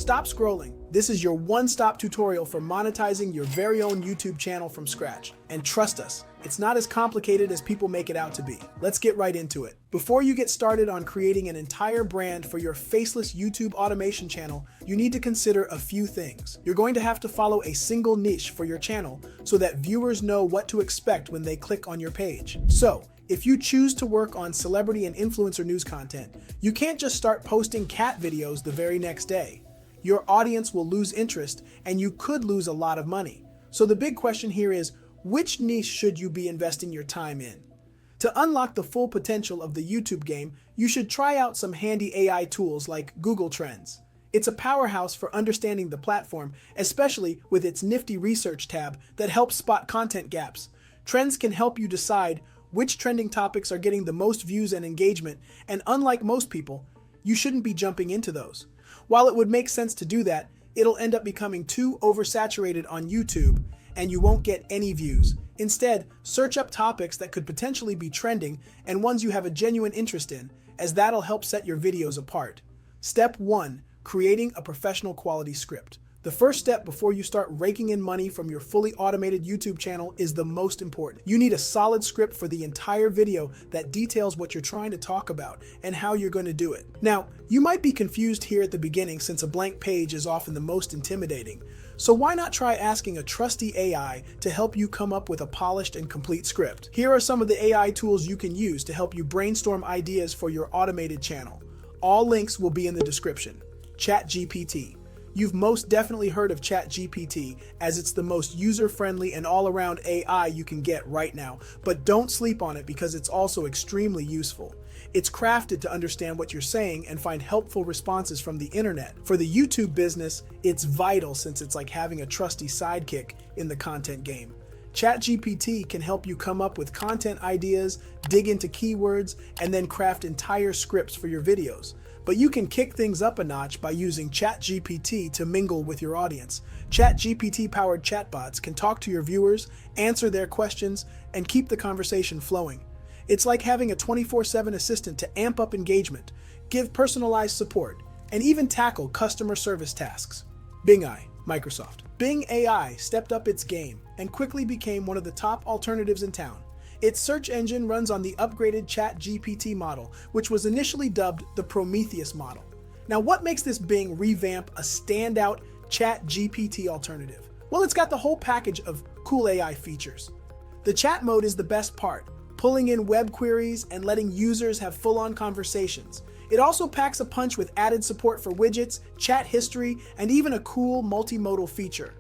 Stop scrolling. This is your one-stop tutorial for monetizing your very own YouTube channel from scratch. And trust us, it's not as complicated as people make it out to be. Let's get right into it. Before you get started on creating an entire brand for your faceless YouTube automation channel, you need to consider a few things. You're going to have to follow a single niche for your channel so that viewers know what to expect when they click on your page. So, if you choose to work on celebrity and influencer news content, you can't just start posting cat videos the very next day. Your audience will lose interest and you could lose a lot of money. So the big question here is, which niche should you be investing your time in? To unlock the full potential of the YouTube game, you should try out some handy AI tools like Google Trends. It's a powerhouse for understanding the platform, especially with its nifty research tab that helps spot content gaps. Trends can help you decide which trending topics are getting the most views and engagement, and unlike most people, you shouldn't be jumping into those. While it would make sense to do that, it'll end up becoming too oversaturated on YouTube, and you won't get any views. Instead, search up topics that could potentially be trending and ones you have a genuine interest in, as that'll help set your videos apart. Step 1. Creating a professional quality script. The first step before you start raking in money from your fully automated YouTube channel is the most important. You need a solid script for the entire video that details what you're trying to talk about and how you're going to do it. Now, you might be confused here at the beginning since a blank page is often the most intimidating. So why not try asking a trusty AI to help you come up with a polished and complete script? Here are some of the AI tools you can use to help you brainstorm ideas for your automated channel. All links will be in the description. ChatGPT. You've most definitely heard of ChatGPT, as it's the most user-friendly and all-around AI you can get right now, but don't sleep on it because it's also extremely useful. It's crafted to understand what you're saying and find helpful responses from the internet. For the YouTube business, it's vital since it's like having a trusty sidekick in the content game. ChatGPT can help you come up with content ideas, dig into keywords, and then craft entire scripts for your videos. But you can kick things up a notch by using ChatGPT to mingle with your audience. ChatGPT-powered chatbots can talk to your viewers, answer their questions, and keep the conversation flowing. It's like having a 24/7 assistant to amp up engagement, give personalized support, and even tackle customer service tasks. Bing AI, Microsoft. Bing AI stepped up its game and quickly became one of the top alternatives in town. Its search engine runs on the upgraded ChatGPT model, which was initially dubbed the Prometheus model. Now, what makes this Bing revamp a standout ChatGPT alternative? Well, it's got the whole package of cool AI features. The chat mode is the best part, pulling in web queries and letting users have full-on conversations. It also packs a punch with added support for widgets, chat history, and even a cool multimodal feature.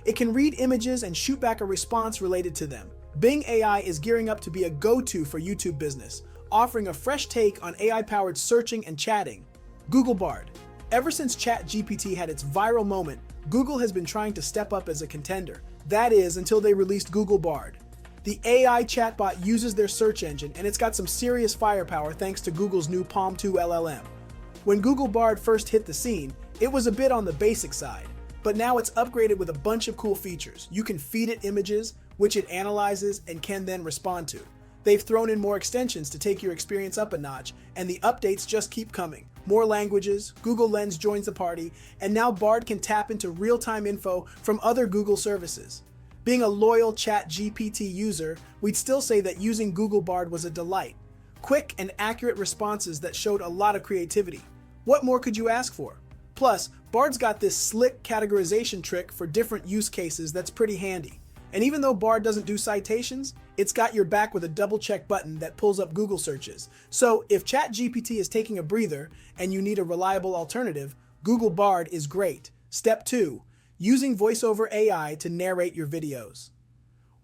It can read images and shoot back a response related to them. Bing AI is gearing up to be a go-to for YouTube business, offering a fresh take on AI-powered searching and chatting. Google Bard. Ever since ChatGPT had its viral moment, Google has been trying to step up as a contender. That is, until they released Google Bard. The AI chatbot uses their search engine, and it's got some serious firepower thanks to Google's new Palm 2 LLM. When Google Bard first hit the scene, it was a bit on the basic side, but now it's upgraded with a bunch of cool features. You can feed it images, which it analyzes and can then respond to. They've thrown in more extensions to take your experience up a notch, and the updates just keep coming. More languages, Google Lens joins the party, and now Bard can tap into real-time info from other Google services. Being a loyal ChatGPT user, we'd still say that using Google Bard was a delight. Quick and accurate responses that showed a lot of creativity. What more could you ask for? Plus, Bard's got this slick categorization trick for different use cases that's pretty handy. And even though Bard doesn't do citations, it's got your back with a double check button that pulls up Google searches. So if ChatGPT is taking a breather and you need a reliable alternative, Google Bard is great. Step 2. Using voiceover AI to narrate your videos.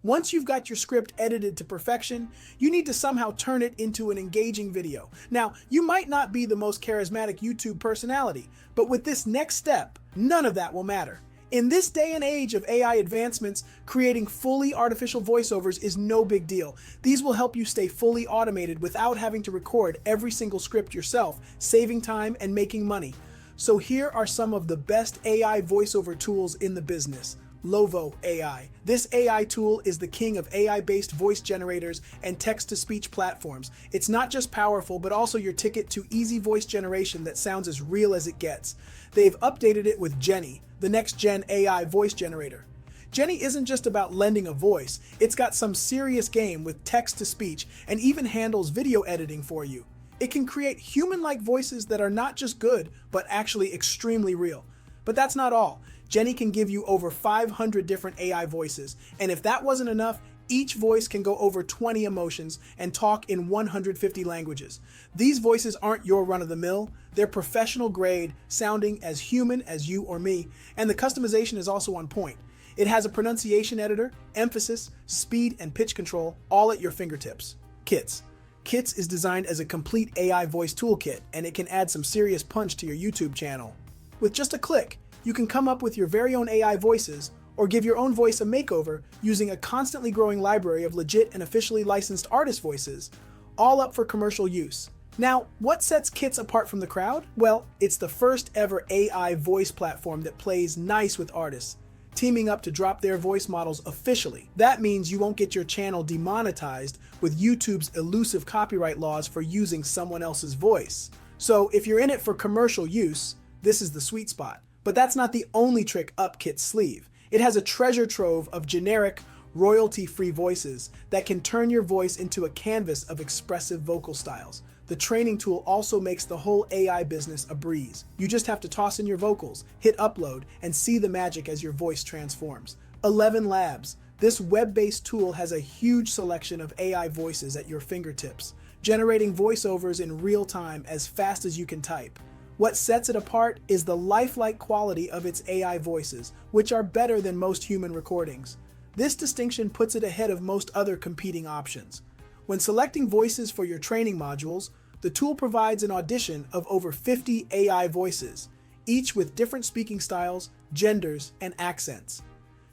Once you've got your script edited to perfection, you need to somehow turn it into an engaging video. Now, you might not be the most charismatic YouTube personality, but with this next step, none of that will matter. In this day and age of AI advancements, creating fully artificial voiceovers is no big deal. These will help you stay fully automated without having to record every single script yourself, saving time and making money. So here are some of the best AI voiceover tools in the business. LooAI. This AI tool is the king of AI-based voice generators and text-to-speech platforms. It's not just powerful, but also your ticket to easy voice generation that sounds as real as it gets. they've updated it with Jenny, the next-gen AI voice generator. Jenny isn't just about lending a voice, it's got some serious game with text-to-speech and even handles video editing for you. It can create human-like voices that are not just good, but actually extremely real. But that's not all. Jenny can give you over 500 different AI voices, and if that wasn't enough, each voice can go over 20 emotions and talk in 150 languages. These voices aren't your run-of-the-mill, they're professional grade, sounding as human as you or me, and the customization is also on point. It has a pronunciation editor, emphasis, speed, and pitch control, all at your fingertips. Kits. Kits is designed as a complete AI voice toolkit, and it can add some serious punch to your YouTube channel. With just a click, you can come up with your very own AI voices, or give your own voice a makeover using a constantly growing library of legit and officially licensed artist voices, all up for commercial use. Now, what sets Kits apart from the crowd? Well, it's the first ever AI voice platform that plays nice with artists, teaming up to drop their voice models officially. That means you won't get your channel demonetized with YouTube's elusive copyright laws for using someone else's voice. So if you're in it for commercial use, this is the sweet spot. But that's not the only trick up Kit's sleeve. It has a treasure trove of generic, royalty-free voices that can turn your voice into a canvas of expressive vocal styles. The training tool also makes the whole AI business a breeze. You just have to toss in your vocals, hit upload, and see the magic as your voice transforms. 11 Labs. This web-based tool has a huge selection of AI voices at your fingertips, generating voiceovers in real time as fast as you can type. What sets it apart is the lifelike quality of its AI voices, which are better than most human recordings. This distinction puts it ahead of most other competing options. When selecting voices for your training modules, the tool provides an audition of over 50 AI voices, each with different speaking styles, genders, and accents.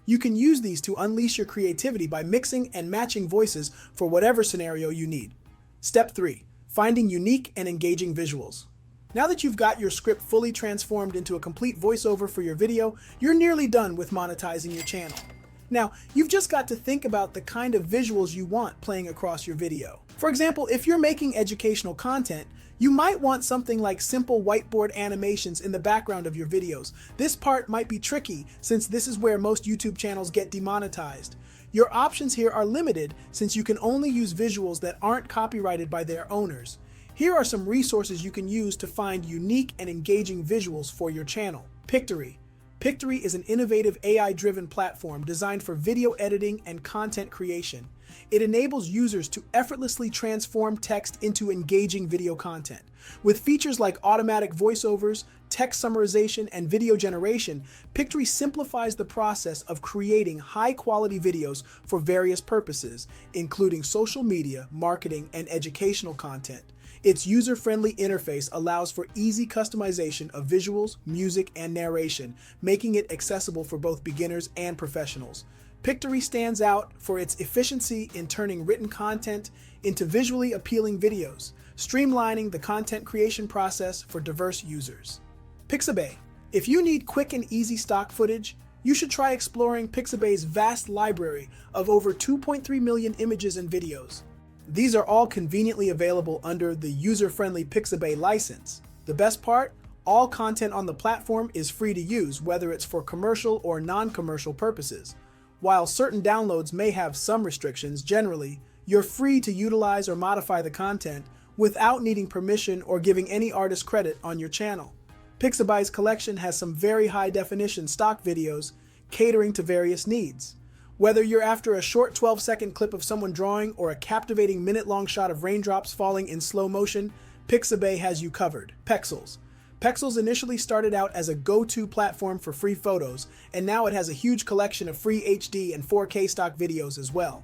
You can use these to unleash your creativity by mixing and matching voices for whatever scenario you need. Step 3. Finding unique and engaging visuals. Now that you've got your script fully transformed into a complete voiceover for your video, you're nearly done with monetizing your channel. Now, you've just got to think about the kind of visuals you want playing across your video. For example, if you're making educational content, you might want something like simple whiteboard animations in the background of your videos. This part might be tricky since this is where most YouTube channels get demonetized. Your options here are limited since you can only use visuals that aren't copyrighted by their owners. Here are some resources you can use to find unique and engaging visuals for your channel. Pictory. Pictory is an innovative AI-driven platform designed for video editing and content creation. It enables users to effortlessly transform text into engaging video content. With features like automatic voiceovers, text summarization, and video generation, Pictory simplifies the process of creating high-quality videos for various purposes, including social media, marketing, and educational content. Its user-friendly interface allows for easy customization of visuals, music, and narration, making it accessible for both beginners and professionals. Pictory stands out for its efficiency in turning written content into visually appealing videos, streamlining the content creation process for diverse users. Pixabay. If you need quick and easy stock footage, you should try exploring Pixabay's vast library of over 2.3 million images and videos. These are all conveniently available under the user-friendly Pixabay license. The best part? All content on the platform is free to use, whether it's for commercial or non-commercial purposes. While certain downloads may have some restrictions, generally, you're free to utilize or modify the content without needing permission or giving any artist credit on your channel. Pixabay's collection has some very high-definition stock videos catering to various needs. Whether you're after a short 12-second clip of someone drawing or a captivating minute-long shot of raindrops falling in slow motion, Pixabay has you covered. Pexels. Pexels initially started out as a go-to platform for free photos, and now it has a huge collection of free HD and 4K stock videos as well.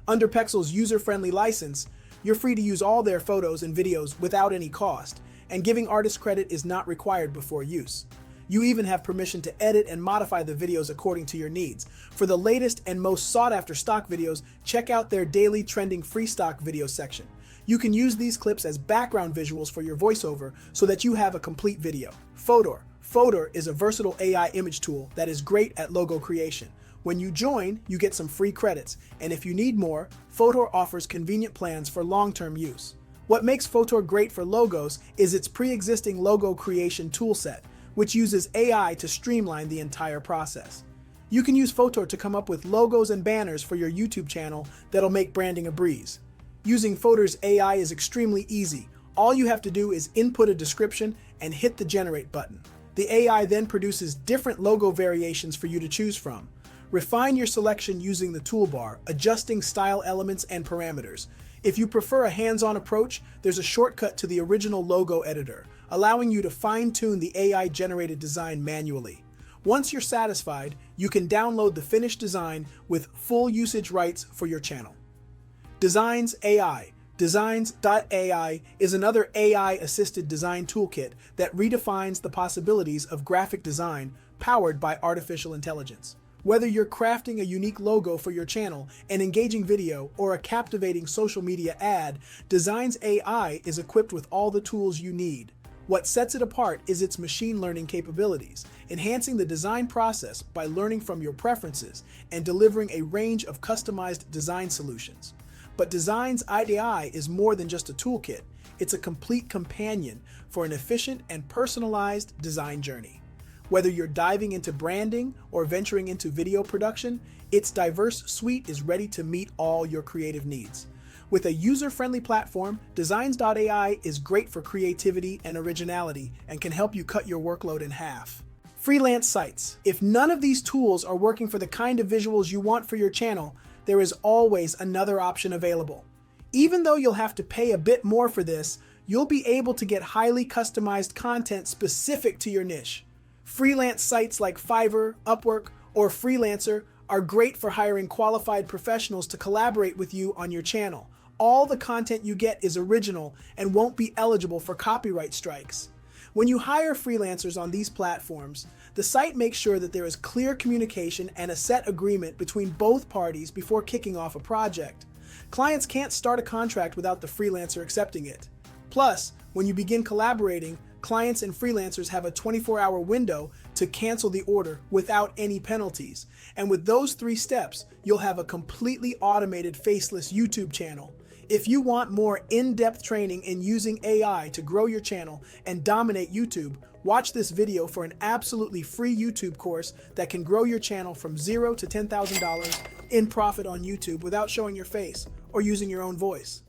Under Pexels' user-friendly license, you're free to use all their photos and videos without any cost, and giving artists credit is not required before use. You even have permission to edit and modify the videos according to your needs. For the latest and most sought-after stock videos, check out their daily trending free stock video section. You can use these clips as background visuals for your voiceover so that you have a complete video. Photor. Photor is a versatile AI image tool that is great at logo creation. When you join, you get some free credits, and if you need more, Photor offers convenient plans for long-term use. What makes Photor great for logos is its pre-existing logo creation toolset, which uses AI to streamline the entire process. You can use Photo to come up with logos and banners for your YouTube channel that'll make branding a breeze. Using Photo's AI is extremely easy. All you have to do is input a description and hit the generate button. The AI then produces different logo variations for you to choose from. Refine your selection using the toolbar, adjusting style elements and parameters. If you prefer a hands-on approach, there's a shortcut to the original logo editor, allowing you to fine-tune the AI-generated design manually. Once you're satisfied, you can download the finished design with full usage rights for your channel. Designs AI. Designs.ai is another AI-assisted design toolkit that redefines the possibilities of graphic design powered by artificial intelligence. Whether you're crafting a unique logo for your channel, an engaging video, or a captivating social media ad, Designs AI is equipped with all the tools you need. What sets it apart is its machine learning capabilities, enhancing the design process by learning from your preferences and delivering a range of customized design solutions. But Designs AI is more than just a toolkit. It's a complete companion for an efficient and personalized design journey. Whether you're diving into branding or venturing into video production, its diverse suite is ready to meet all your creative needs. With a user-friendly platform, Designs.ai is great for creativity and originality and can help you cut your workload in half. Freelance Sites. If none of these tools are working for the kind of visuals you want for your channel, there is always another option available. Even though you'll have to pay a bit more for this, you'll be able to get highly customized content specific to your niche. Freelance sites like Fiverr, Upwork, or Freelancer are great for hiring qualified professionals to collaborate with you on your channel. All the content you get is original and won't be eligible for copyright strikes. When you hire freelancers on these platforms, the site makes sure that there is clear communication and a set agreement between both parties before kicking off a project. Clients can't start a contract without the freelancer accepting it. Plus, when you begin collaborating, clients and freelancers have a 24-hour window to cancel the order without any penalties. And with those 3 steps, you'll have a completely automated faceless YouTube channel. If you want more in-depth training in using AI to grow your channel and dominate YouTube, watch this video for an absolutely free YouTube course that can grow your channel from $0 to $10,000 in profit on YouTube without showing your face or using your own voice.